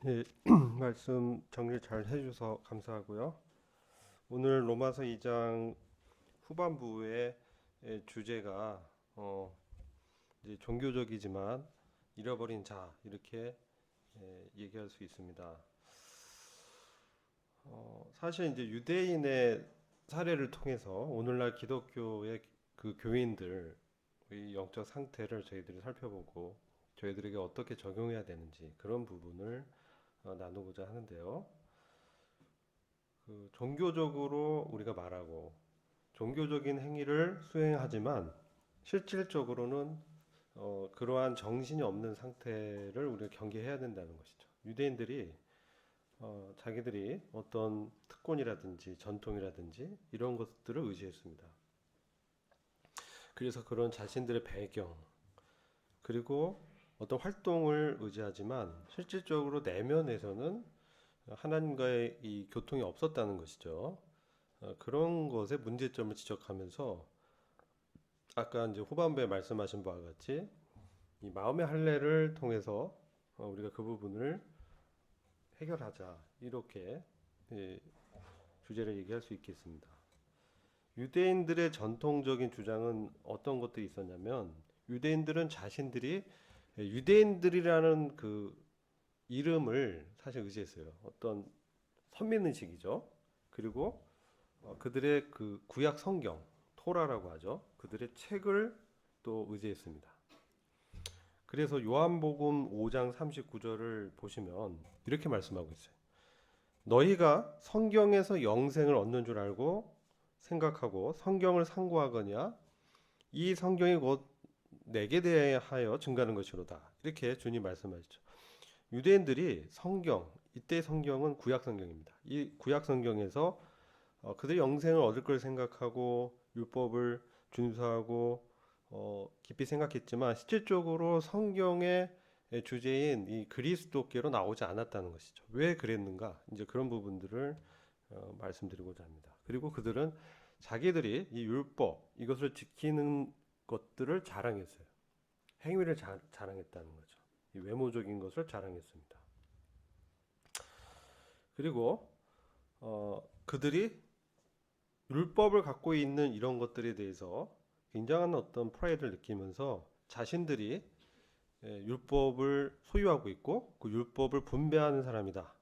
예, 말씀 정리 잘 해주셔서 감사하고요. 오늘 로마서 2장 후반부의 주제가 이제 종교적이지만 잃어버린 자 이렇게 얘기할 수 있습니다. 사실 이제 유대인의 사례를 통해서 오늘날 기독교의 그 교인들의 영적 상태를 저희들이 살펴보고 저희들에게 어떻게 적용해야 되는지 그런 부분을 나누고자 하는데요. 그 종교적으로 우리가 말하고 종교적인 행위를 수행하지만 실질적으로는 그러한 정신이 없는 상태를 우리가 경계해야 된다는 것이죠. 유대인들이 자기들이 어떤 특권이라든지 전통이라든지 이런 것들을 의지했습니다. 그래서 그런 자신들의 배경 그리고 어떤 활동을 의지하지만 실질적으로 내면에서는 하나님과의 이 교통이 없었다는 것이죠. 그런 것에 문제점을 지적하면서 아까 이제 후반부에 말씀하신 바와 같이 이 마음의 할례를 통해서 우리가 그 부분을 해결하자 이렇게 예, 주제를 얘기할 수 있겠습니다. 유대인들의 전통적인 주장은 어떤 것들이 있었냐면 유대인들은 자신들이 유대인들이라는 그 이름을 사실 의지했어요. 어떤 선민의식이죠. 그리고 그들의 그 구약 성경 토라라고 하죠. 그들의 책을 또 의지했습니다. 그래서 요한복음 5장 39절을 보시면 이렇게 말씀하고 있어요. 너희가 성경에서 영생을 얻는 줄 알고 생각하고 성경을 상고하거냐 이 성경이 곧 내게 대하여 증가하는 것이로다. 이렇게 주님 말씀하시죠. 유대인들이 성경, 이때 성경은 구약 성경입니다. 이 구약 성경에서 그들이 영생을 얻을 걸 생각하고 율법을 준수하고 깊이 생각했지만 실질적으로 성경의 주제인 이 그리스도께로 나오지 않았다는 것이죠. 왜 그랬는가? 이제 그런 부분들을 말씀드리고자 합니다. 그리고 그들은 자기들이 이 율법 이것을 지키는 것들을 자랑했어요. 행위를 자랑했다는 거죠. 이 외모적인 것을 자랑했습니다. 그리고 그들이 율법을 갖고 있는 이런 것들에 대해서 굉장한 어떤 프라이드를 느끼면서 자신들이 율법을 소유하고 있고 그 율법을 분배하는 사람이다.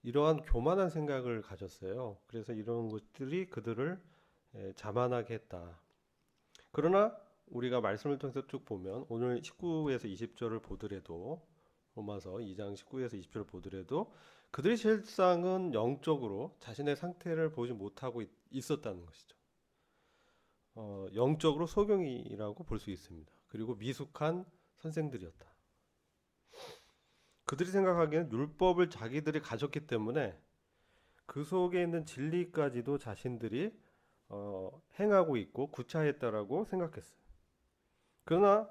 이러한 교만한 생각을 가졌어요. 그래서 이런 것들이 그들을 자만하게 했다. 그러나 우리가 말씀을 통해서 쭉 보면 오늘 19에서 20절을 보더라도 로마서 2장 19에서 20절을 보더라도 그들의 실상은 영적으로 자신의 상태를 보지 못하고 있었다는 것이죠. 영적으로 소경이라고 볼 수 있습니다. 그리고 미숙한 선생들이었다. 그들이 생각하기에는 율법을 자기들이 가졌기 때문에 그 속에 있는 진리까지도 자신들이 행하고 있고 구차했다라고 생각했어요. 그러나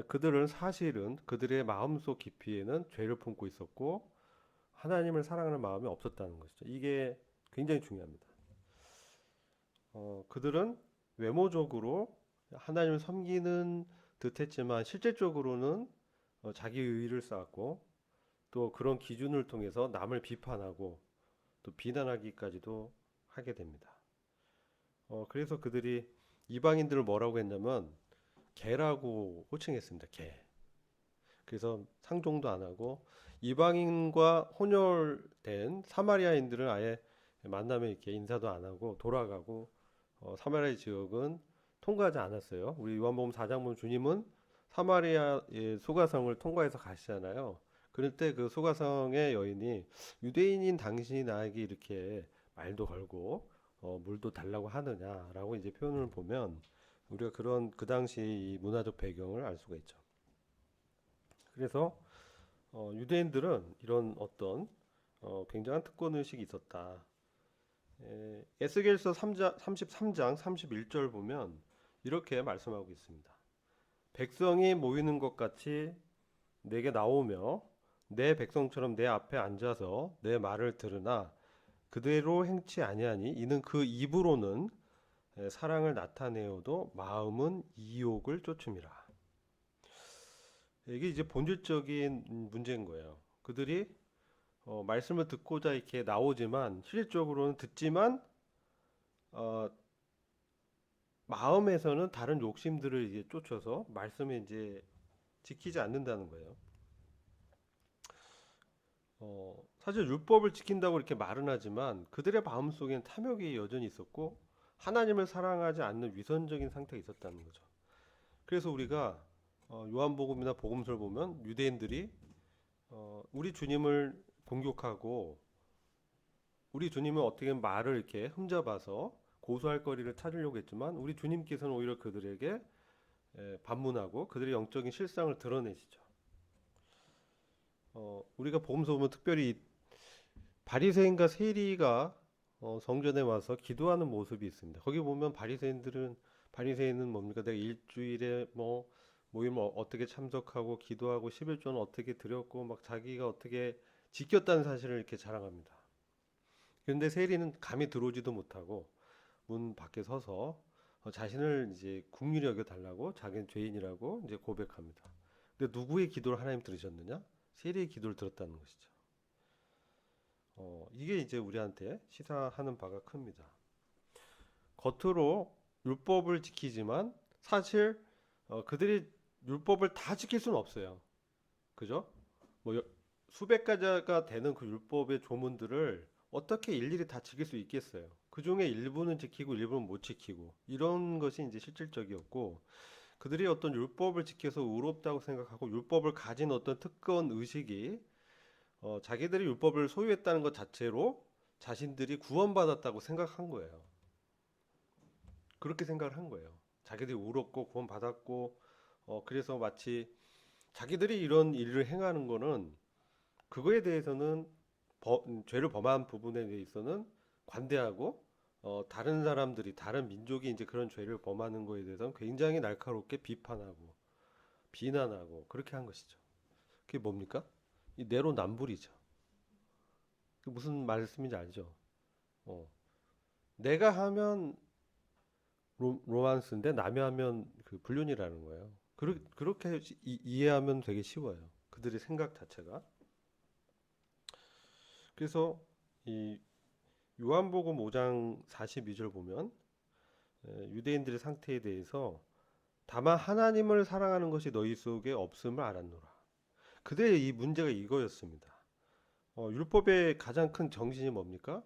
그들은 사실은 그들의 마음속 깊이에는 죄를 품고 있었고 하나님을 사랑하는 마음이 없었다는 것이죠. 이게 굉장히 중요합니다. 그들은 외모적으로 하나님을 섬기는 듯했지만 실질적으로는 자기 의의를 쌓았고 또 그런 기준을 통해서 남을 비판하고 또 비난하기까지도 하게 됩니다. 그래서 그들이 이방인들을 뭐라고 했냐면 개라고 호칭했습니다. 개. 그래서 상종도 안 하고 이방인과 혼혈된 사마리아인들은 아예 만나면 이렇게 인사도 안 하고 돌아가고 사마리아 지역은 통과하지 않았어요. 우리 요한복음 4장 보면 주님은 사마리아의 소가성을 통과해서 가시잖아요. 그럴 때 그 소가성의 여인이 유대인인 당신이 나에게 이렇게 말도 걸고 물도 달라고 하느냐라고 이제 표현을 보면 우리가 그런 그 당시 이 문화적 배경을 알 수가 있죠. 그래서 유대인들은 이런 어떤 굉장한 특권 의식이 있었다. 에스겔서 33장 31절 보면 이렇게 말씀하고 있습니다. 백성이 모이는 것 같이 내게 나오며 내 백성처럼 내 앞에 앉아서 내 말을 들으나 그대로 행치 아니하니 이는 그 입으로는 사랑을 나타내어도 마음은 이욕을 쫓음이라. 이게 이제 본질적인 문제인 거예요. 그들이 말씀을 듣고자 이렇게 나오지만 실질적으로는 듣지만 어, 마음에서는 다른 욕심들을 이제 쫓아서 말씀을 이제 지키지 않는다는 거예요. 사실 율법을 지킨다고 이렇게 말은 하지만 그들의 마음속에는 탐욕이 여전히 있었고 하나님을 사랑하지 않는 위선적인 상태가 있었다는 거죠. 그래서 우리가 요한복음이나 복음서를 보면 유대인들이 우리 주님을 공격하고 우리 주님은 어떻게 말을 이렇게 흠잡아서 고소할 거리를 찾으려고 했지만 우리 주님께서는 오히려 그들에게 반문하고 그들의 영적인 실상을 드러내시죠. 우리가 복음서 보면 특별히 바리새인과 세리가 성전에 와서 기도하는 모습이 있습니다. 거기 보면 바리새인은 뭡니까? 내가 일주일에 뭐 모임을 어떻게 참석하고 기도하고 11조는 어떻게 드렸고 막 자기가 어떻게 지켰다는 사실을 이렇게 자랑합니다. 그런데 세리는 감히 들어오지도 못하고 문 밖에 서서 자신을 이제 긍휼히 여겨 달라고 자기는 죄인이라고 이제 고백합니다. 근데 누구의 기도를 하나님 들으셨느냐? 세리의 기도를 들었다는 것이죠. 이게 이제 우리한테 시사하는 바가 큽니다. 겉으로 율법을 지키지만 사실 그들이 율법을 다 지킬 수는 없어요. 그죠? 뭐 수백 가지가 되는 그 율법의 조문들을 어떻게 일일이 다 지킬 수 있겠어요? 그 중에 일부는 지키고 일부는 못 지키고 이런 것이 이제 실질적이었고 그들이 어떤 율법을 지켜서 의롭다고 생각하고 율법을 가진 어떤 특권 의식이 자기들이 율법을 소유했다는 것 자체로 자신들이 구원받았다고 생각한 거예요. 그렇게 생각을 한 거예요. 자기들이 의롭고 구원받았고 그래서 마치 자기들이 이런 일을 행하는 거는 그거에 대해서는 죄를 범한 부분에 대해서는 관대하고 다른 사람들이 다른 민족이 이제 그런 죄를 범하는 거에 대해서는 굉장히 날카롭게 비판하고 비난하고 그렇게 한 것이죠. 그게 뭡니까? 이 내로남불이죠. 그 무슨 말씀인지 알죠? 어, 내가 하면 로만스인데 남이 하면 그 불륜이라는 거예요. 그렇게 이해하면 되게 쉬워요. 그들의 생각 자체가. 그래서 이 요한복음 5장 42절 보면 유대인들의 상태에 대해서 다만 하나님을 사랑하는 것이 너희 속에 없음을 알았노라. 그들의 이 문제가 이거였습니다. 율법의 가장 큰 정신이 뭡니까?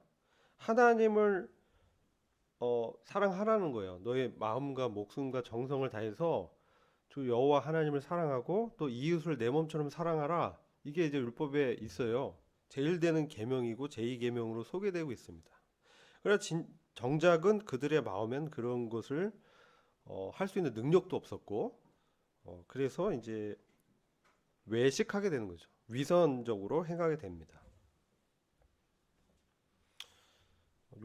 하나님을 사랑하라는 거예요. 너의 마음과 목숨과 정성을 다해서 주 여호와 하나님을 사랑하고 또 이웃을 내 몸처럼 사랑하라. 이게 이제 율법에 있어요. 제일 되는 계명이고 제2계명으로 소개되고 있습니다. 그러나 정작은 그들의 마음엔 그런 것을 할 수 있는 능력도 없었고 그래서 이제 외식하게 되는 거죠. 위선적으로 행하게 됩니다.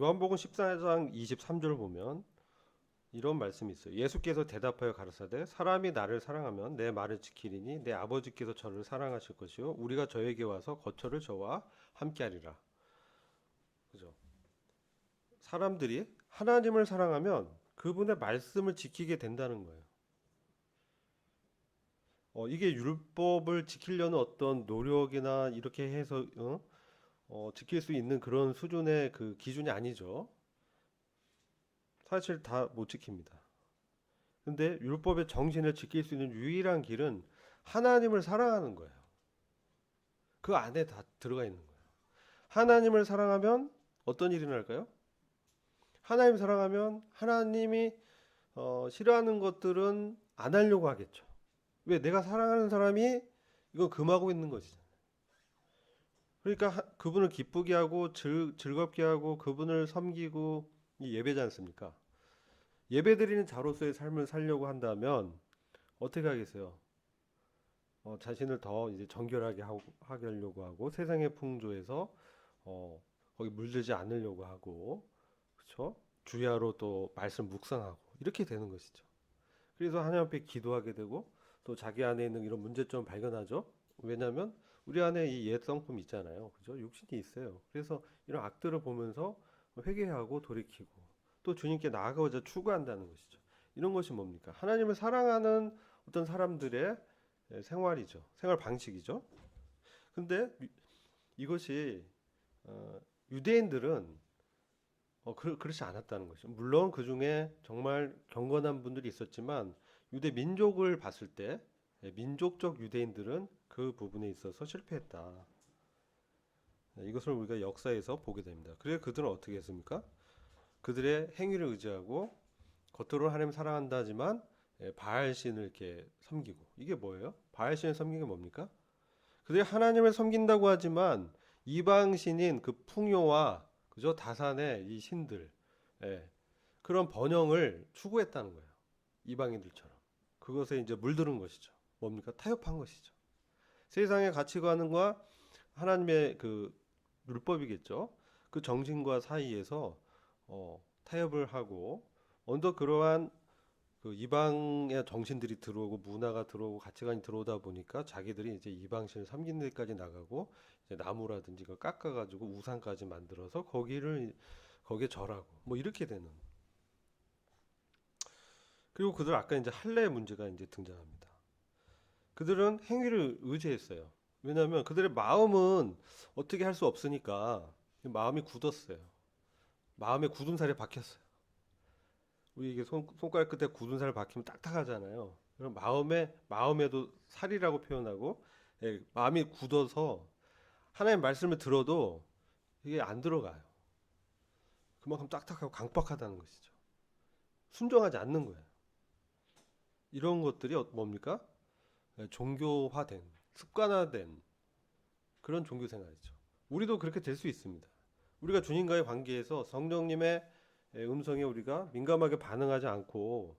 요한복음 14장 23절 보면 이런 말씀이 있어요. 예수께서 대답하여 가라사대 사람이 나를 사랑하면 내 말을 지키리니 내 아버지께서 저를 사랑하실 것이요 우리가 저에게 와서 거처를 저와 함께하리라. 그죠? 사람들이 하나님을 사랑하면 그분의 말씀을 지키게 된다는 거예요. 이게 율법을 지키려는 어떤 노력이나 이렇게 해서 지킬 수 있는 그런 수준의 그 기준이 아니죠. 사실 다 못 지킵니다. 근데 율법의 정신을 지킬 수 있는 유일한 길은 하나님을 사랑하는 거예요. 그 안에 다 들어가 있는 거예요. 하나님을 사랑하면 어떤 일이 날까요? 하나님 사랑하면 하나님이 싫어하는 것들은 안 하려고 하겠죠. 왜? 내가 사랑하는 사람이 이거 금하고 있는 것이잖아요. 그러니까 그분을 기쁘게 하고 즐겁게 하고 그분을 섬기고 이 예배지 않습니까? 예배드리는 자로서의 삶을 살려고 한다면 어떻게 하겠어요? 자신을 더 이제 정결하게 하려고 하고 세상의 풍조에서 거기 물들지 않으려고 하고 그렇죠? 주야로 또 말씀 묵상하고 이렇게 되는 것이죠. 그래서 하나님 앞에 기도하게 되고 또 자기 안에 있는 이런 문제점을 발견하죠. 왜냐하면 우리 안에 이 옛 성품이 있잖아요. 그죠? 육신이 있어요. 그래서 이런 악들을 보면서 회개하고 돌이키고 또 주님께 나아가고자 추구한다는 것이죠. 이런 것이 뭡니까? 하나님을 사랑하는 어떤 사람들의 생활이죠. 생활 방식이죠. 근데 이것이 유대인들은 그렇지 않았다는 것이죠. 물론 그 중에 정말 경건한 분들이 있었지만 유대 민족을 봤을 때 민족적 유대인들은 그 부분에 있어서 실패했다. 이것을 우리가 역사에서 보게 됩니다. 그래서 그들은 어떻게 했습니까? 그들의 행위를 의지하고 겉으로 하나님 사랑한다 하지만 바알신을 이렇게 섬기고, 이게 뭐예요? 바알신을 섬기는 게 뭡니까? 그들이 하나님을 섬긴다고 하지만 이방신인 그 풍요와 그저 다산의 이 신들, 예, 그런 번영을 추구했다는 거예요. 이방인들처럼. 그것에 이제 물들은 것이죠. 뭡니까? 타협한 것이죠. 세상의 가치관과 하나님의 그 율법이겠죠. 그 정신과 사이에서 타협을 하고 언더 그러한 그 이방의 정신들이 들어오고 문화가 들어오고 가치관이 들어오다 보니까 자기들이 이제 이방신을 섬기는 데까지 나가고 이제 나무라든지 이걸 깎아가지고 우상까지 만들어서 거기에 절하고 뭐 이렇게 되는. 그리고 그들 아까 이제 할례의 문제가 이제 등장합니다. 그들은 행위를 의지했어요. 왜냐하면 그들의 마음은 어떻게 할 수 없으니까 마음이 굳었어요. 마음에 굳은 살이 박혔어요. 우리 이게 손가락 끝에 굳은 살 박히면 딱딱하잖아요. 그럼 마음에도 살이라고 표현하고, 마음이 굳어서 하나님 말씀을 들어도 이게 안 들어가요. 그만큼 딱딱하고 강박하다는 것이죠. 순종하지 않는 거예요. 이런 것들이 뭡니까? 종교화된, 습관화된 그런 종교 생활이죠. 우리도 그렇게 될 수 있습니다. 우리가 주님과의 관계에서 성령님의 음성에 우리가 민감하게 반응하지 않고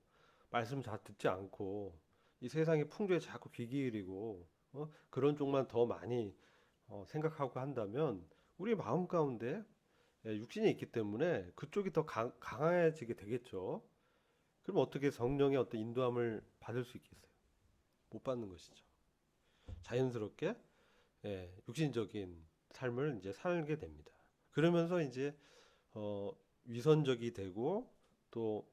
말씀 잘 듣지 않고 이 세상의 풍조에 자꾸 귀 기울이고 그런 쪽만 더 많이 생각하고 한다면 우리 마음 가운데 육신이 있기 때문에 그쪽이 더 강해지게 되겠죠. 그럼 어떻게 성령의 어떤 인도함을 받을 수 있겠어요? 못 받는 것이죠. 자연스럽게 육신적인 삶을 이제 살게 됩니다. 그러면서 이제 위선적이 되고 또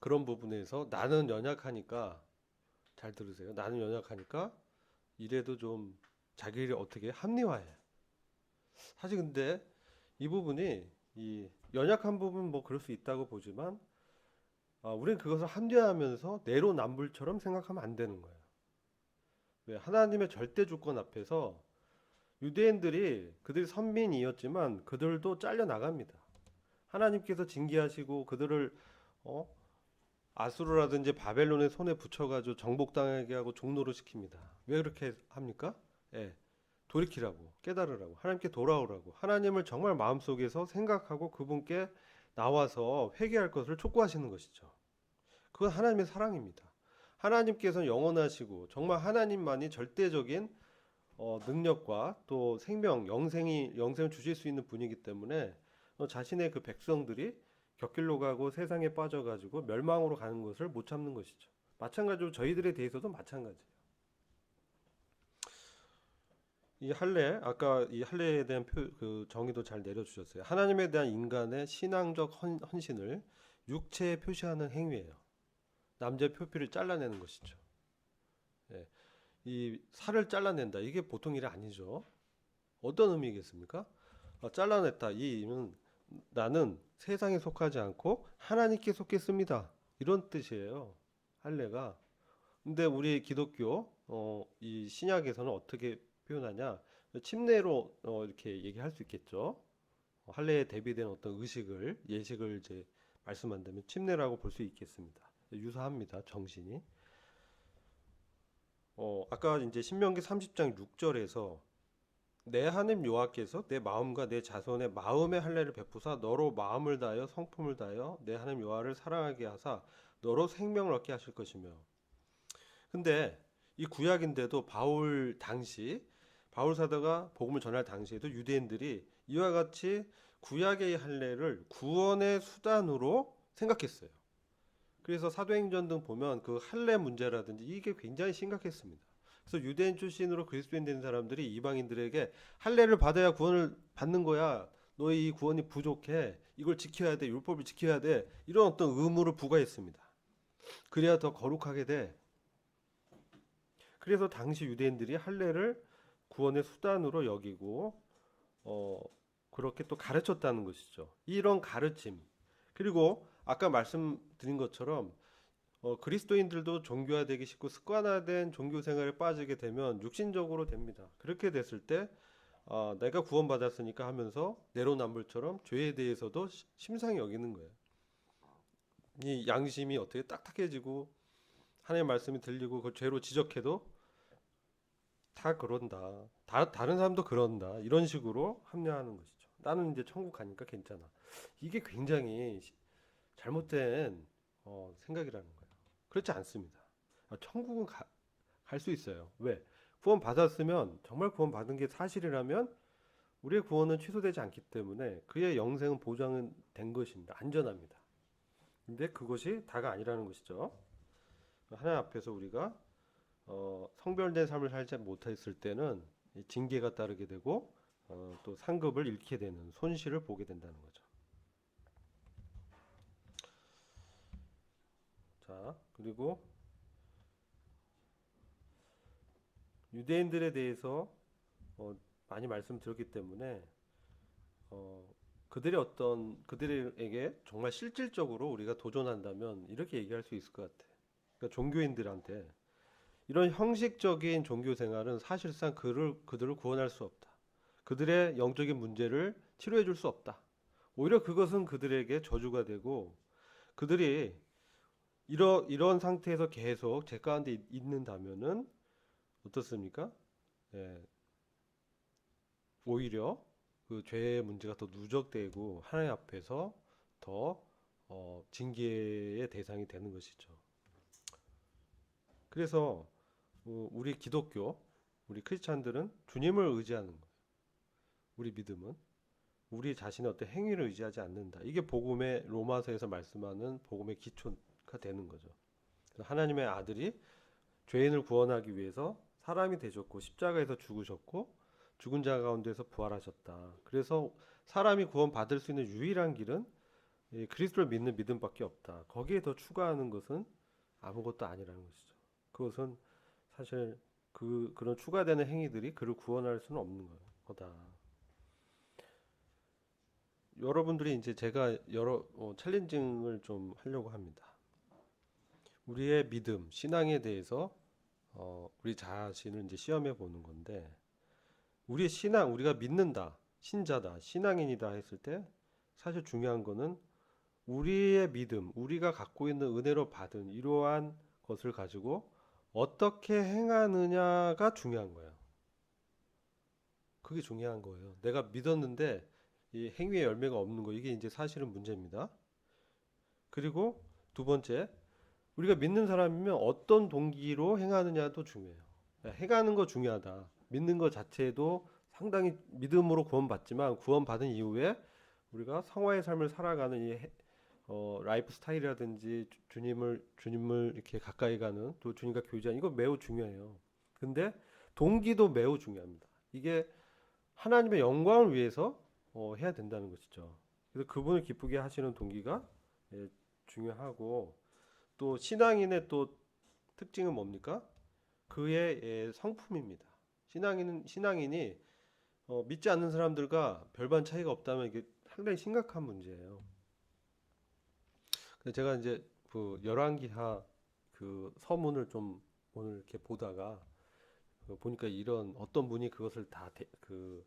그런 부분에서 나는 연약하니까, 잘 들으세요. 나는 연약하니까 이래도 좀 자기를 어떻게 합리화해. 사실 근데 이 부분이 이 연약한 부분 뭐 그럴 수 있다고 보지만 우리는 그것을 합리화하면서 내로남불처럼 생각하면 안 되는 거예요. 왜? 하나님의 절대 주권 앞에서 유대인들이 그들이 선민이었지만 그들도 잘려 나갑니다. 하나님께서 징계하시고 그들을 어? 아수르라든지 바벨론의 손에 붙여가지고 정복당하게 하고 종노릇 시킵니다. 왜 그렇게 합니까? 예, 돌이키라고, 깨달으라고, 하나님께 돌아오라고, 하나님을 정말 마음속에서 생각하고 그분께 나와서 회개할 것을 촉구하시는 것이죠. 그건 하나님의 사랑입니다. 하나님께서는 영원하시고 정말 하나님만이 절대적인 능력과 또 영생을 주실 수 있는 분이기 때문에 자신의 그 백성들이 곁길로 가고 세상에 빠져가지고 멸망으로 가는 것을 못 참는 것이죠. 마찬가지로 저희들에 대해서도 마찬가지예요. 이 할례, 아까 이 할례에 대한 그 정의도 잘 내려주셨어요. 하나님에 대한 인간의 신앙적 헌신을 육체에 표시하는 행위예요. 남자의 표피를 잘라내는 것이죠. 예, 이 살을 잘라낸다. 이게 보통 일이 아니죠. 어떤 의미겠습니까? 잘라냈다. 이 의미는 나는 세상에 속하지 않고 하나님께 속했습니다. 이런 뜻이에요. 할례가. 근데 우리 기독교 이 신약에서는 어떻게 표현하냐? 침례로 이렇게 얘기할 수 있겠죠. 할례에 대비된 어떤 예식을 이제 말씀한다면 침례라고 볼 수 있겠습니다. 유사합니다. 정신이. 아까 이제 신명기 30장 6절에서 내 하나님 여호와께서 내 마음과 내 자손의 마음의 할례를 베푸사 너로 마음을 다하여 성품을 다하여 내 하나님 여호와를 사랑하게 하사 너로 생명을 얻게 하실 것이며. 근데 이 구약인데도 바울 사도가 복음을 전할 당시에도 유대인들이 이와 같이 구약의 할례를 구원의 수단으로 생각했어요. 그래서 사도행전 등 보면 그 할례 문제라든지 이게 굉장히 심각했습니다. 그래서 유대인 출신으로 그리스도인 된 사람들이 이방인들에게 할례를 받아야 구원을 받는 거야. 너의 이 구원이 부족해. 이걸 지켜야 돼. 율법을 지켜야 돼. 이런 어떤 의무를 부과했습니다. 그래야 더 거룩하게 돼. 그래서 당시 유대인들이 할례를 구원의 수단으로 여기고 어, 그렇게 또 가르쳤다는 것이죠. 이런 가르침. 그리고 아까 말씀드린 것처럼 그리스도인들도 종교화되기 쉽고 습관화된 종교 생활에 빠지게 되면 육신적으로 됩니다. 그렇게 됐을 때 내가 구원받았으니까 하면서 내로남불처럼 죄에 대해서도 심상히 여기는 거예요. 이 양심이 어떻게 딱딱해지고 하나님의 말씀이 들리고 그 죄로 지적해도 다 그런다. 다른 사람도 그런다. 이런 식으로 합리화하는 것이죠. 나는 이제 천국 가니까 괜찮아. 이게 굉장히 잘못된 생각이라는 거예요. 그렇지 않습니다. 천국은 갈 수 있어요. 왜? 구원 받았으면 정말 구원 받은 게 사실이라면 우리의 구원은 취소되지 않기 때문에 그의 영생은 보장은 된 것입니다. 안전합니다. 근데 그것이 다가 아니라는 것이죠. 하나님 앞에서 우리가 성별된 삶을 살지 못했을 때는 징계가 따르게 되고 또 상급을 잃게 되는 손실을 보게 된다는 거죠. 자, 그리고 유대인들에 대해서 어, 많이 말씀드렸기 때문에 어, 그들에게 정말 실질적으로 우리가 도전한다면 이렇게 얘기할 수 있을 것 같아. 그러니까 종교인들한테 이런 형식적인 종교 생활은 사실상 그들을 구원할 수 없다. 그들의 영적인 문제를 치료해 줄 수 없다. 오히려 그것은 그들에게 저주가 되고 그들이 이런 상태에서 계속 제 가운데 있는다면은 어떻습니까? 예, 오히려 그 죄의 문제가 더 누적되고 하나님 앞에서 더 징계의 대상이 되는 것이죠. 그래서 우리 기독교, 우리 크리스찬들은 주님을 의지하는 거예요. 우리 믿음은 우리 자신의 어떤 행위를 의지하지 않는다. 이게 복음의 로마서에서 말씀하는 복음의 기초가 되는 거죠. 하나님의 아들이 죄인을 구원하기 위해서 사람이 되셨고 십자가에서 죽으셨고 죽은 자 가운데서 부활하셨다. 그래서 사람이 구원받을 수 있는 유일한 길은 그리스도를 믿는 믿음밖에 없다. 거기에 더 추가하는 것은 아무것도 아니라는 것이죠. 그것은 사실 그런 추가되는 행위들이 그를 구원할 수는 없는 거다. 여러분들이 이제 제가 여러 챌린징을 좀 하려고 합니다. 우리의 믿음, 신앙에 대해서 우리 자신을 이제 시험해 보는 건데 우리의 신앙, 우리가 믿는다, 신자다, 신앙인이다 했을 때 사실 중요한 거는 우리의 믿음, 우리가 갖고 있는 은혜로 받은 이러한 것을 가지고 어떻게 행하느냐가 중요한 거예요. 그게 중요한 거예요. 내가 믿었는데 이 행위의 열매가 없는 거 이게 이제 사실은 문제입니다. 그리고 두 번째, 우리가 믿는 사람이면 어떤 동기로 행하느냐도 중요해요. 행하는 거 중요하다. 믿는 것 자체도 상당히 믿음으로 구원받지만 구원받은 이후에 우리가 성화의 삶을 살아가는 라이프 스타일이라든지 주님을 이렇게 가까이 가는 또 주님과 교제하는 이거 매우 중요해요. 근데 동기도 매우 중요합니다. 이게 하나님의 영광을 위해서 해야 된다는 것이죠. 그래서 그분을 기쁘게 하시는 동기가 예, 중요하고 또 신앙인의 또 특징은 뭡니까? 그의 성품입니다. 신앙인이 믿지 않는 사람들과 별반 차이가 없다면 이게 상당히 심각한 문제예요. 근데 제가 이제 그 열왕기하 그 서문을 좀 오늘 이렇게 보다가 보니까 이런 어떤 분이 그것을 그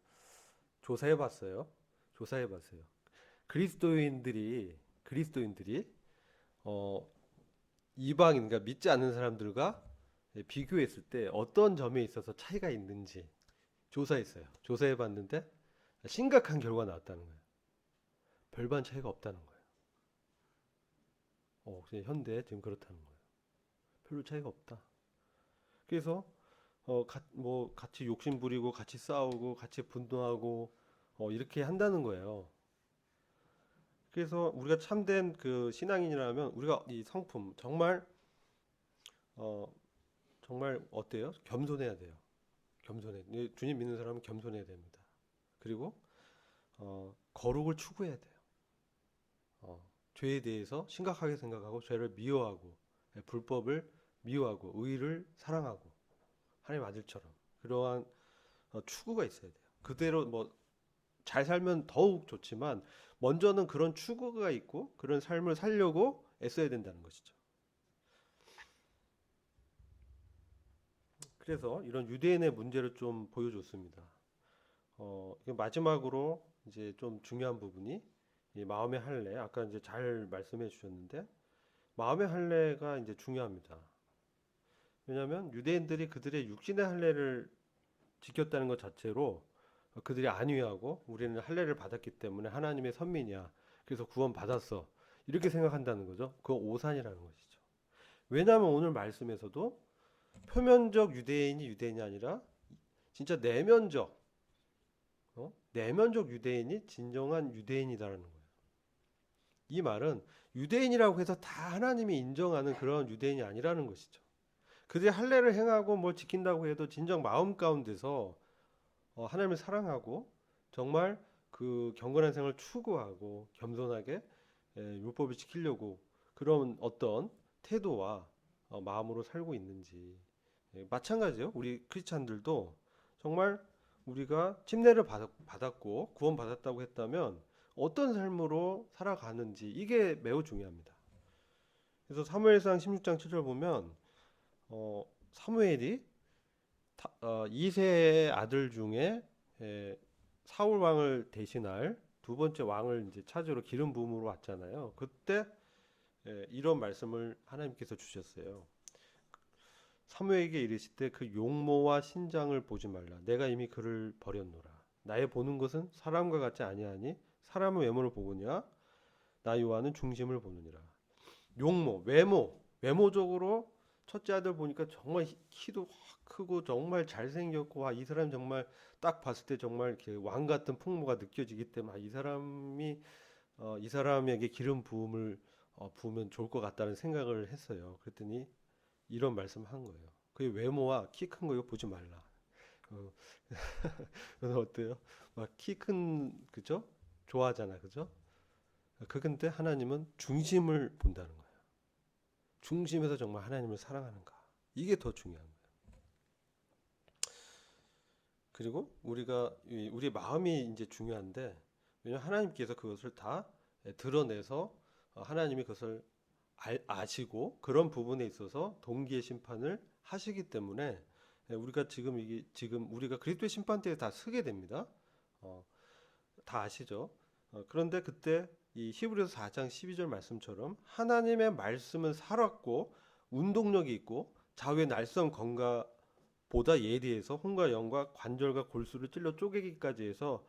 조사해봤어요. 조사해봤어요. 그리스도인들이 어, 이방인, 그러니까 믿지 않는 사람들과 비교했을 때 어떤 점에 있어서 차이가 있는지 조사했어요. 조사해봤는데 심각한 결과가 나왔다는 거예요. 별반 차이가 없다는 거예요. 그냥 현대 지금 그렇다는 거예요. 별로 차이가 없다. 그래서 뭐 같이 욕심 부리고 같이 싸우고 같이 분노하고 이렇게 한다는 거예요. 그래서 우리가 참된 그 신앙인이라면 우리가 이 성품 어, 정말 어때요? 겸손해야 돼요. 주님 믿는 사람은 겸손해야 됩니다. 그리고 거룩을 추구해야 돼요. 죄에 대해서 심각하게 생각하고 죄를 미워하고 불법을 미워하고 의를 사랑하고 하나님 아들처럼 그러한 추구가 있어야 돼요. 그대로 뭐 잘 살면 더욱 좋지만 먼저는 그런 추구가 있고 그런 삶을 살려고 애써야 된다는 것이죠. 그래서 이런 유대인의 문제를 좀 보여줬습니다. 마지막으로 이제 좀 중요한 부분이 이 마음의 할례. 아까 이제 잘 말씀해 주셨는데 마음의 할례가 이제 중요합니다. 왜냐하면 유대인들이 그들의 육신의 할례를 지켰다는 것 자체로 그들이 안위하고 우리는 할례를 받았기 때문에 하나님의 선민이야. 그래서 구원 받았어. 이렇게 생각한다는 거죠. 그건 오산이라는 것이죠. 왜냐하면 오늘 말씀에서도 표면적 유대인이 유대인이 아니라 진짜 내면적 유대인이 진정한 유대인이다라는 거예요. 이 말은 유대인이라고 해서 다 하나님이 인정하는 그런 유대인이 아니라는 것이죠. 그들이 할례를 행하고 뭘 지킨다고 해도 진정 마음 가운데서 하나님을 사랑하고 정말 그 경건한 생활을 추구하고 겸손하게 율법을 지키려고 그런 어떤 태도와 마음으로 살고 있는지. 마찬가지예요. 우리 크리스찬들도 정말 우리가 침례를 받았고 구원받았다고 했다면 어떤 삶으로 살아가는지 이게 매우 중요합니다. 그래서 사무엘상 16장 7절 보면 사무엘이 이세의 아들 중에 사울 왕을 대신할 두 번째 왕을 이제 찾으러 기름 부음으로 왔잖아요. 그때 이런 말씀을 하나님께서 주셨어요. 사무엘에게 이르시되 그 용모와 신장을 보지 말라. 내가 이미 그를 버렸노라. 나의 보는 것은 사람과 같지 아니하니 사람의 외모를 보느냐 나 요한은 중심을 보느니라. 용모, 외모적으로 첫째 아들 보니까 정말 키도 확 크고 정말 잘생겼고 와, 이 사람 정말 딱 봤을 때 정말 이렇게 왕 같은 풍모가 느껴지기 때문에 이 사람에게 기름 부음을 부으면 좋을 것 같다는 생각을 했어요. 그랬더니 이런 말씀한 거예요. 그의 외모와 키 큰 거 이거 보지 말라. 어, 그래서 어때요? 막 키 큰 그죠? 좋아하잖아, 그죠? 근데 하나님은 중심을 본다는 거예요. 중심에서 정말 하나님을 사랑하는가? 이게 더 중요한 거예요. 그리고 우리 마음이 이제 중요한데 왜냐하면 하나님께서 그것을 다 드러내서 하나님이 그것을 아시고 그런 부분에 있어서 동기의 심판을 하시기 때문에 우리가 지금 우리가 그리스도의 심판대에 다 서게 됩니다. 어, 다 아시죠? 그런데 그때 이 히브리서 4장 12절 말씀처럼 하나님의 말씀은 살았고 운동력이 있고 좌우의 날선 검과 보다 예리해서 혼과 영과 관절과 골수를 찔러 쪼개기까지 해서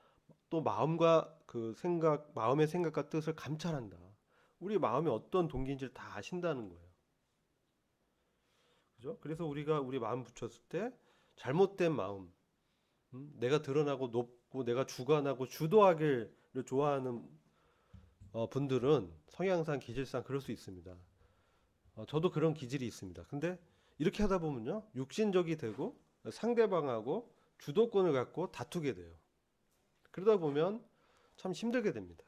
또 마음과 마음의 생각과 뜻을 감찰한다. 우리 마음이 어떤 동기인지를 다 아신다는 거예요. 그죠? 그래서 우리가 우리 마음 붙였을 때 잘못된 마음, 내가 드러나고 높고 내가 주관하고 주도하기를 좋아하는 분들은 성향상 기질상 그럴 수 있습니다. 저도 그런 기질이 있습니다. 근데 이렇게 하다 보면요, 육신적이 되고 상대방하고 주도권을 갖고 다투게 돼요. 그러다 보면 참 힘들게 됩니다.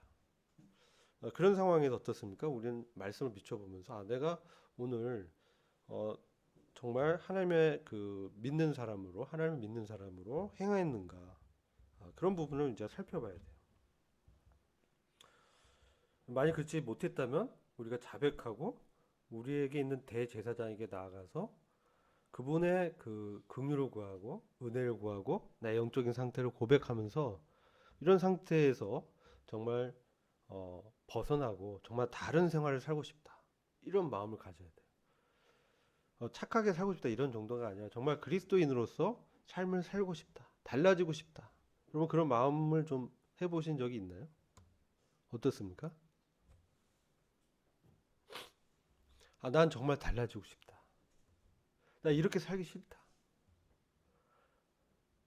그런 상황에서 어떻습니까? 우리는 말씀을 비춰보면서 내가 오늘 정말 하나님의 하나님을 믿는 사람으로 행했는가? 그런 부분을 이제 살펴봐야 돼요. 만약 그렇지 못했다면 우리가 자백하고 우리에게 있는 대제사장에게 나아가서 그분의 그 긍휼을 구하고 은혜를 구하고 나의 영적인 상태를 고백하면서 이런 상태에서 정말 벗어나고 정말 다른 생활을 살고 싶다. 이런 마음을 가져야 돼요. 착하게 살고 싶다 이런 정도가 아니라 정말 그리스도인으로서 삶을 살고 싶다. 달라지고 싶다. 여러분 그런 마음을 좀 해보신 적이 있나요? 어떻습니까? 난 정말 달라지고 싶다. 나 이렇게 살기 싫다.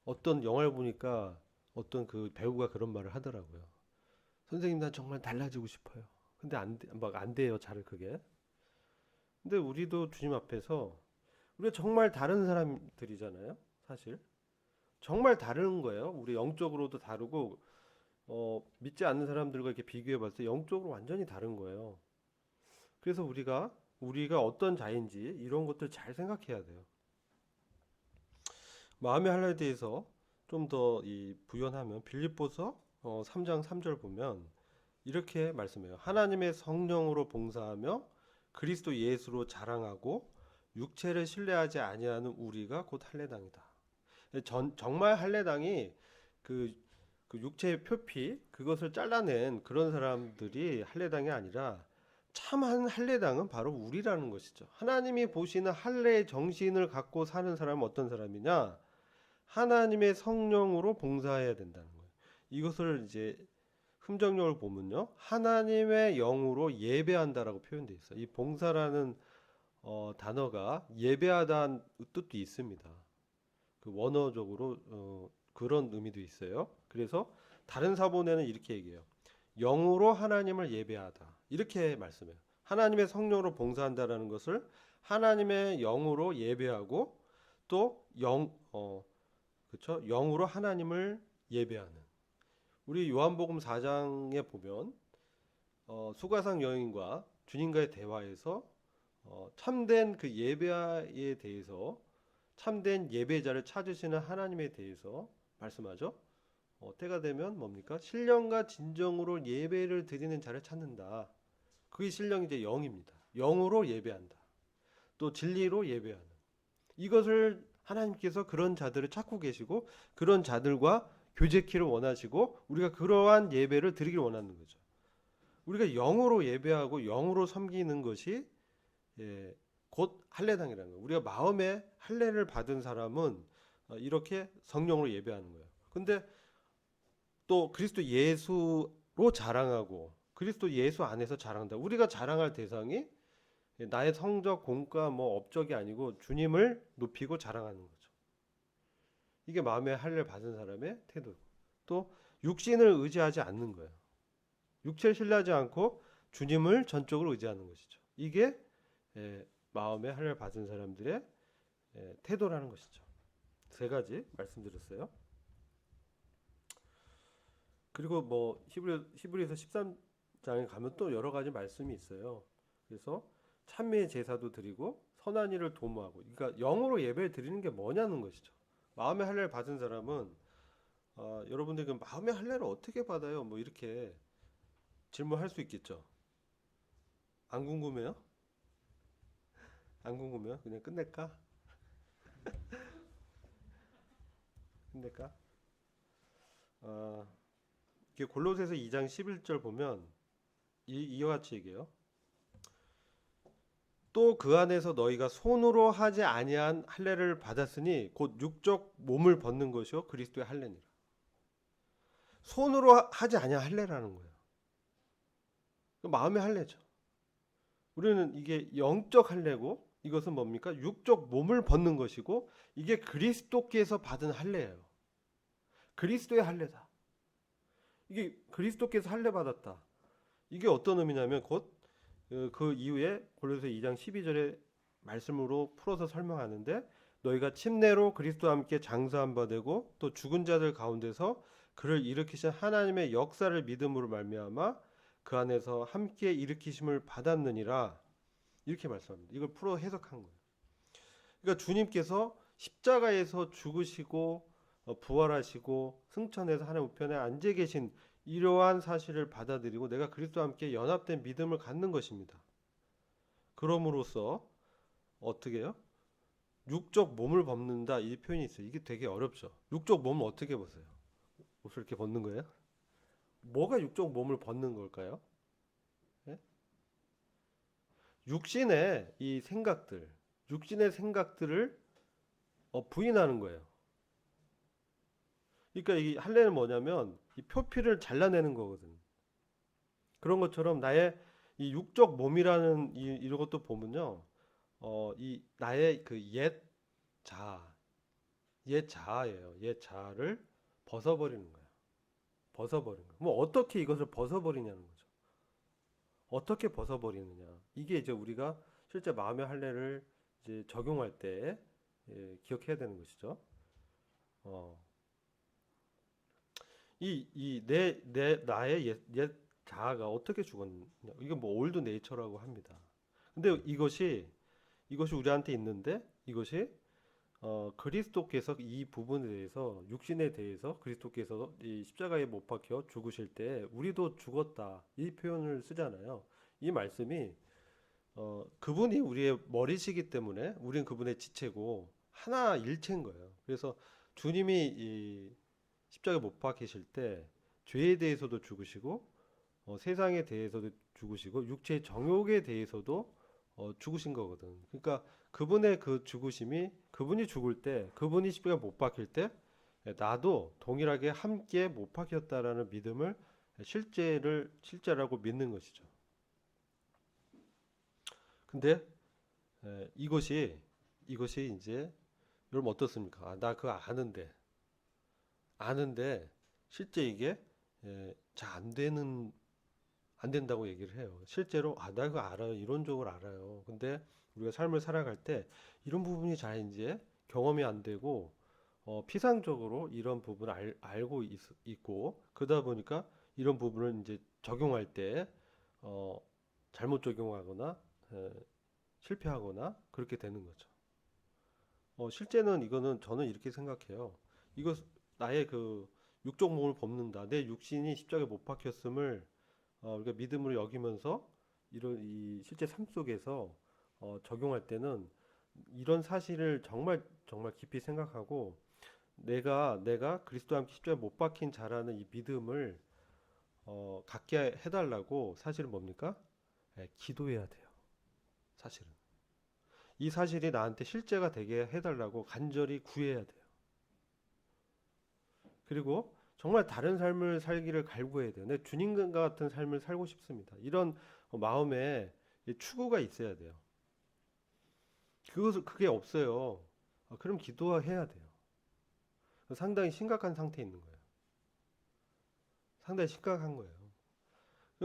어떤 영화를 보니까 어떤 그 배우가 그런 말을 하더라고요. 선생님, 난 정말 달라지고 싶어요. 근데 안 돼요, 잘 그게. 근데 우리도 주님 앞에서 우리가 정말 다른 사람들이잖아요, 사실. 정말 다른 거예요. 우리 영적으로도 다르고, 믿지 않는 사람들과 이렇게 비교해 봤을 때 영적으로 완전히 다른 거예요. 그래서 우리가 어떤 자인지 이런 것들 잘 생각해야 돼요. 마음의 할례에 대해서 좀 더 부연하면 빌립보서 3장 3절 보면 이렇게 말씀해요. 하나님의 성령으로 봉사하며 그리스도 예수로 자랑하고 육체를 신뢰하지 아니하는 우리가 곧 할례당이다. 정말 할례당이 그, 그 육체의 표피 그것을 잘라낸 그런 사람들이 할례당이 아니라 참한 할례당은 바로 우리라는 것이죠. 하나님이 보시는 할례의 정신을 갖고 사는 사람은 어떤 사람이냐? 하나님의 성령으로 봉사해야 된다는 거예요. 이것을 이제 흠정력을 보면요, 하나님의 영으로 예배한다라고 표현되어 있어요. 이 봉사라는 단어가 예배하다는 뜻도 있습니다. 그 원어적으로 그런 의미도 있어요. 그래서 다른 사본에는 이렇게 얘기해요. 영으로 하나님을 예배하다. 이렇게 말씀해요. 하나님의 성령으로 봉사한다라는 것을 하나님의 영으로 예배하고 또 그렇죠? 영으로 하나님을 예배하는. 우리 요한복음 4장에 보면 수가상 여인과 주님과의 대화에서 참된 그 예배에 대해서 참된 예배자를 찾으시는 하나님에 대해서 말씀하죠. 때가 되면 뭡니까? 신령과 진정으로 예배를 드리는 자를 찾는다. 그게 신령이 이제 영입니다. 영으로 예배한다. 또 진리로 예배하는. 이것을 하나님께서 그런 자들을 찾고 계시고 그런 자들과 교제키를 원하시고 우리가 그러한 예배를 드리길 원하는 거죠. 우리가 영으로 예배하고 영으로 섬기는 것이 곧 할례당이라는 거예요. 우리가 마음에 할례를 받은 사람은 이렇게 성령으로 예배하는 거예요. 근데 또 그리스도 예수로 자랑하고 그리스도 예수 안에서 자랑한다. 우리가 자랑할 대상이 나의 성적, 공과, 업적이 아니고 주님을 높이고 자랑하는 거죠. 이게 마음의 할례를 받은 사람의 태도고, 또 육신을 의지하지 않는 거예요. 육체를 신뢰하지 않고 주님을 전적으로 의지하는 것이죠. 이게 마음의 할례를 받은 사람들의 태도라는 것이죠. 세 가지 말씀드렸어요. 그리고 히브리서 13장에 가면 또 여러 가지 말씀이 있어요. 그래서 찬미의 제사도 드리고 선한 일을 도모하고, 그러니까 영으로 예배를 드리는 게 뭐냐는 것이죠. 마음의 할례를 받은 사람은 여러분들이 그 마음의 할례를 어떻게 받아요? 이렇게 질문할 수 있겠죠. 안 궁금해요? 안 궁금해요? 그냥 끝낼까? 끝낼까? 이게 골로새서 2장 11절 보면 이와 같이 얘기해요. 또 그 안에서 너희가 손으로 하지 아니한 할례를 받았으니 곧 육적 몸을 벗는 것이요 그리스도의 할례니라. 손으로 하지 아니한 할례라는 거예요. 마음의 할례죠. 우리는 이게 영적 할례고 이것은 뭡니까? 육적 몸을 벗는 것이고 이게 그리스도께서 받은 할례예요. 그리스도의 할례다. 이게 그리스도께서 할례 받았다. 이게 어떤 의미냐면 곧 그 이후에 골로새 2장 12절의 말씀으로 풀어서 설명하는데, 너희가 침례로 그리스도와 함께 장사한 바 되고 또 죽은 자들 가운데서 그를 일으키신 하나님의 역사를 믿음으로 말미암아 그 안에서 함께 일으키심을 받았느니라. 이렇게 말씀합니다. 이걸 풀어 해석한 거예요. 그러니까 주님께서 십자가에서 죽으시고 부활하시고 승천해서 하나님 우편에 앉아 계신 이러한 사실을 받아들이고 내가 그리스도와 함께 연합된 믿음을 갖는 것입니다. 그럼으로써 어떻게 해요? 육적 몸을 벗는다, 이 표현이 있어요. 이게 되게 어렵죠. 육적 몸을 어떻게 벗어요? 옷을 이렇게 벗는 거예요? 뭐가 육적 몸을 벗는 걸까요? 예? 육신의 이 생각들, 육신의 생각들을 부인하는 거예요. 그러니까 이 할례는 뭐냐면 이 표피를 잘라내는 거거든. 그런 것처럼 나의 이 육적 몸이라는 이런 것도 보면요, 이 나의 그 옛 자아예요. 옛 자아를 벗어버리는 거예요. 벗어버리는 거예요. 어떻게 이것을 벗어버리냐는 거죠. 어떻게 벗어버리느냐. 이게 이제 우리가 실제 마음의 할례를 이제 적용할 때 기억해야 되는 것이죠. 나의 옛 자아가 어떻게 죽었냐? 이건 올드 네이처라고 합니다. 근데 이것이 우리한테 있는데 이것이 그리스도께서 이 부분에 대해서 육신에 대해서 그리스도께서 이 십자가에 못 박혀 죽으실 때 우리도 죽었다 이 표현을 쓰잖아요. 이 말씀이 그분이 우리의 머리시기 때문에 우린 그분의 지체고 하나 일체인 거예요. 그래서 주님이 이 십자가에 못 박히실 때 죄에 대해서도 죽으시고 세상에 대해서도 죽으시고 육체의 정욕에 대해서도 죽으신 거거든. 그러니까 그분의 그 죽으심이 그분이 죽을 때 그분이 십자가에 못 박힐 때 나도 동일하게 함께 못 박혔다라는 믿음을 실제라고 믿는 것이죠. 근데 이것이 이제 여러분 어떻습니까? 나 그거 아는데 실제 이게 잘 안 된다고 얘기를 해요. 실제로 나 그거 알아요. 이론적으로 알아요. 근데 우리가 삶을 살아갈 때 이런 부분이 잘 이제 경험이 안 되고 피상적으로 이런 부분을 알고 있고 그러다 보니까 이런 부분을 이제 적용할 때 어, 잘못 적용하거나 에, 실패하거나 그렇게 되는 거죠. 실제는 이거는 저는 이렇게 생각해요. 이거 나의 그 육적 몸을 벗는다. 내 육신이 십자가에 못 박혔음을 우리가 믿음으로 여기면서 이런 이 실제 삶 속에서 적용할 때는 이런 사실을 정말 정말 깊이 생각하고 내가 그리스도와 함께 십자가에 못 박힌 자라는 이 믿음을 갖게 해달라고 사실은 뭡니까? 기도해야 돼요. 사실은 이 사실이 나한테 실제가 되게 해달라고 간절히 구해야 돼요. 그리고 정말 다른 삶을 살기를 갈구해야 돼요. 내 주님과 같은 삶을 살고 싶습니다. 이런 마음에 추구가 있어야 돼요. 그게 없어요. 그럼 기도해야 돼요. 상당히 심각한 상태에 있는 거예요. 상당히 심각한 거예요.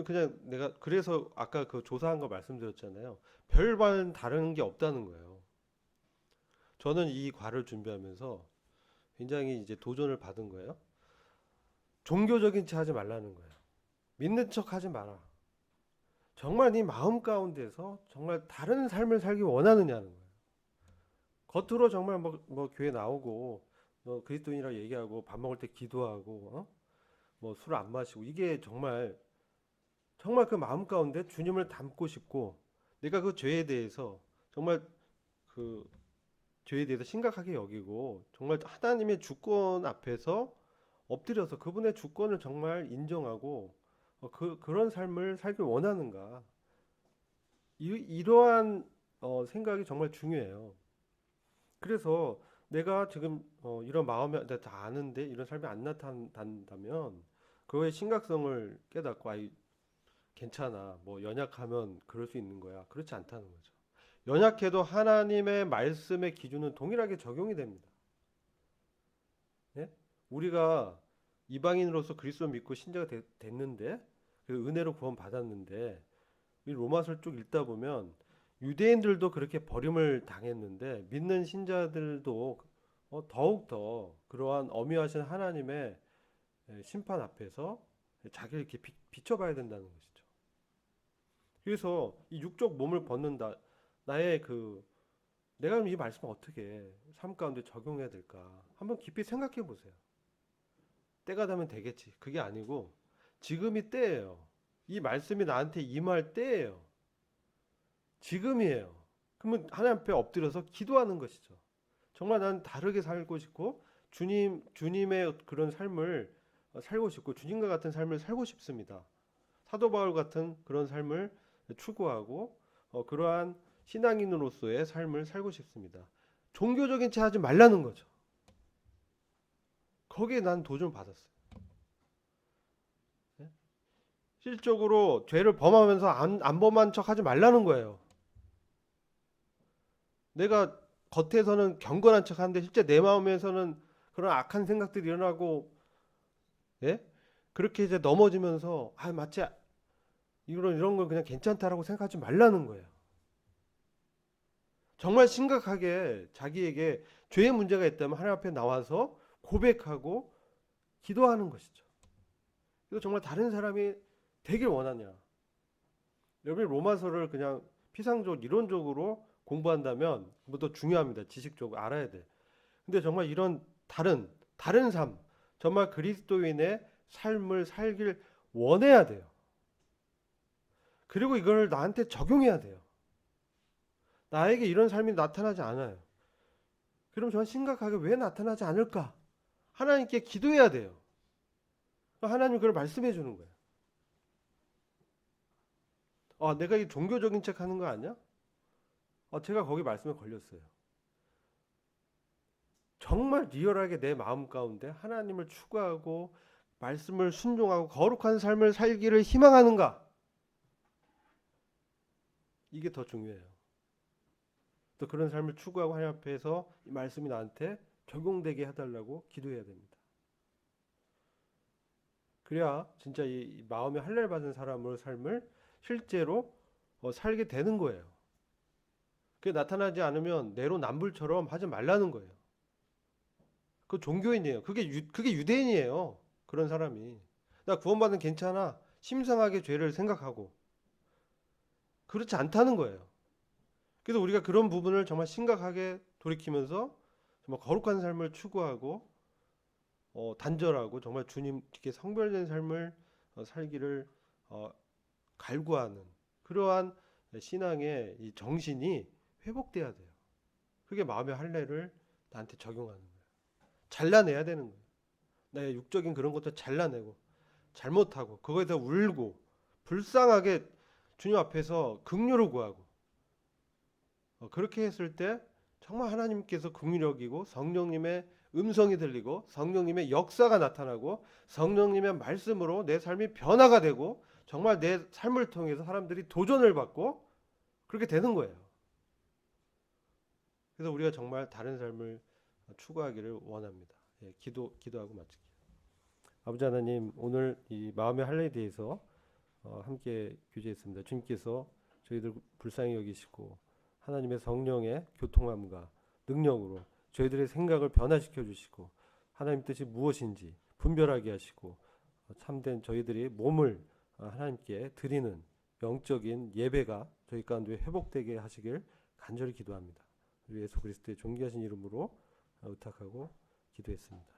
그냥 내가 그래서 아까 그 조사한 거 말씀드렸잖아요. 별반 다른 게 없다는 거예요. 저는 이 과를 준비하면서 굉장히 이제 도전을 받은 거예요. 종교적인 체 하지 말라는 거예요. 믿는 척 하지 마라. 정말 네 마음 가운데서 정말 다른 삶을 살기 원하느냐는 거예요. 겉으로 정말 뭐 교회 나오고 그리스도인이라 얘기하고 밥 먹을 때 기도하고 뭐 술 안 마시고 이게 정말 정말 그 마음 가운데 주님을 닮고 싶고 내가 그 죄에 대해서 정말 그 죄에 대해서 심각하게 여기고 정말 하나님의 주권 앞에서 엎드려서 그분의 주권을 정말 인정하고 그런 삶을 살길 원하는가 이러한 생각이 정말 중요해요. 그래서 내가 지금 이런 마음이 내가 다 아는데 이런 삶이 안 나타난다면 그거의 심각성을 깨닫고 괜찮아. 뭐 연약하면 그럴 수 있는 거야. 그렇지 않다는 거죠. 연약해도 하나님의 말씀의 기준은 동일하게 적용이 됩니다. 예? 우리가 이방인으로서 그리스도 믿고 신자가 됐는데 그 은혜로 구원 받았는데 이 로마서 쭉 읽다 보면 유대인들도 그렇게 버림을 당했는데 믿는 신자들도 더욱 더 그러한 엄위하신 하나님의 심판 앞에서 자기를 이렇게 비춰봐야 된다는 것이죠. 그래서 이 육적 몸을 벗는다. 나의 그 내가 이 말씀을 어떻게 삶 가운데 적용해야 될까? 한번 깊이 생각해 보세요. 때가 되면 되겠지. 그게 아니고 지금이 때예요. 이 말씀이 나한테 임할 때예요. 지금이에요. 그러면 하나님 앞에 엎드려서 기도하는 것이죠. 정말 난 다르게 살고 싶고 주님의 그런 삶을 살고 싶고 주님과 같은 삶을 살고 싶습니다. 사도 바울 같은 그런 삶을 추구하고 그러한 신앙인으로서의 삶을 살고 싶습니다. 종교적인 채 하지 말라는 거죠. 거기에 난 도전을 받았어요. 네? 실질적으로 죄를 범하면서 안 범한 척 하지 말라는 거예요. 내가 겉에서는 경건한 척 하는데 실제 내 마음에서는 그런 악한 생각들이 일어나고 예? 그렇게 이제 넘어지면서 마치 이런 걸 그냥 괜찮다라고 생각하지 말라는 거예요. 정말 심각하게 자기에게 죄의 문제가 있다면 하나님 앞에 나와서 고백하고 기도하는 것이죠. 그래서 정말 다른 사람이 되길 원하냐. 여러분이 로마서를 그냥 피상적 이론적으로 공부한다면 뭐 더 중요합니다. 지식적으로 알아야 돼. 근데 정말 이런 다른 삶, 정말 그리스도인의 삶을 살길 원해야 돼요. 그리고 이걸 나한테 적용해야 돼요. 나에게 이런 삶이 나타나지 않아요. 그럼 저는 심각하게 왜 나타나지 않을까? 하나님께 기도해야 돼요. 하나님 그걸 말씀해 주는 거예요. 내가 이 종교적인 책 하는 거 아니야? 제가 거기 말씀에 걸렸어요. 정말 리얼하게 내 마음 가운데 하나님을 추구하고 말씀을 순종하고 거룩한 삶을 살기를 희망하는가? 이게 더 중요해요. 또 그런 삶을 추구하고 하나님 앞에서 이 말씀이 나한테 적용되게 해달라고 기도해야 됩니다. 그래야 진짜 이 마음에 할례를 받은 사람으로 삶을 실제로 살게 되는 거예요. 그게 나타나지 않으면 내로남불처럼 하지 말라는 거예요. 그 종교인이에요. 그게 유대인이에요. 그런 사람이. 나 구원받으면 괜찮아. 심상하게 죄를 생각하고. 그렇지 않다는 거예요. 그래서 우리가 그런 부분을 정말 심각하게 돌이키면서 정말 거룩한 삶을 추구하고 단절하고 정말 주님께 성별된 삶을 살기를 갈구하는 그러한 신앙의 이 정신이 회복돼야 돼요. 그게 마음의 할례를 나한테 적용하는 거예요. 잘라내야 되는 거예요. 내 육적인 그런 것도 잘라내고 잘못하고 그거에 대해 울고 불쌍하게 주님 앞에서 긍휼을 구하고 그렇게 했을 때 정말 하나님께서 긍휼히 여기고 성령님의 음성이 들리고 성령님의 역사가 나타나고 성령님의 말씀으로 내 삶이 변화가 되고 정말 내 삶을 통해서 사람들이 도전을 받고 그렇게 되는 거예요. 그래서 우리가 정말 다른 삶을 추구하기를 원합니다. 기도하고 마칠게요. 아버지 하나님, 오늘 이 마음의 할례에 대해서 함께 교제했습니다. 주님께서 저희들 불쌍히 여기시고 하나님의 성령의 교통함과 능력으로 저희들의 생각을 변화시켜 주시고 하나님 뜻이 무엇인지 분별하게 하시고 참된 저희들이 몸을 하나님께 드리는 영적인 예배가 저희 가운데 회복되게 하시길 간절히 기도합니다. 우리 예수 그리스도의 존귀하신 이름으로 의탁하고 기도했습니다.